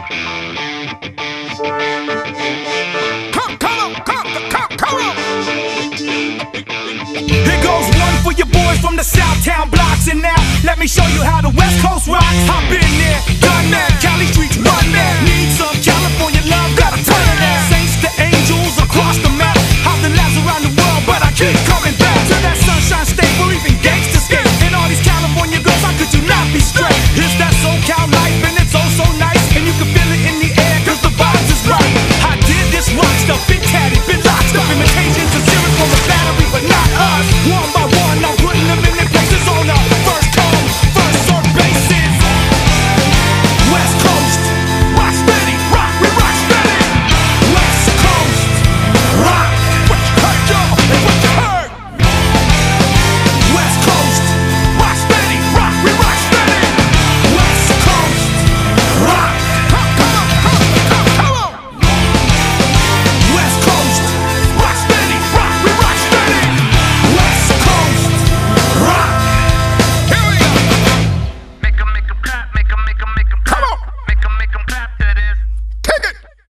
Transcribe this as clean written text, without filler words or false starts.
Here goes one for your boys from the Southtown blocks. And now, let me show you how the West Coast rocks. Hop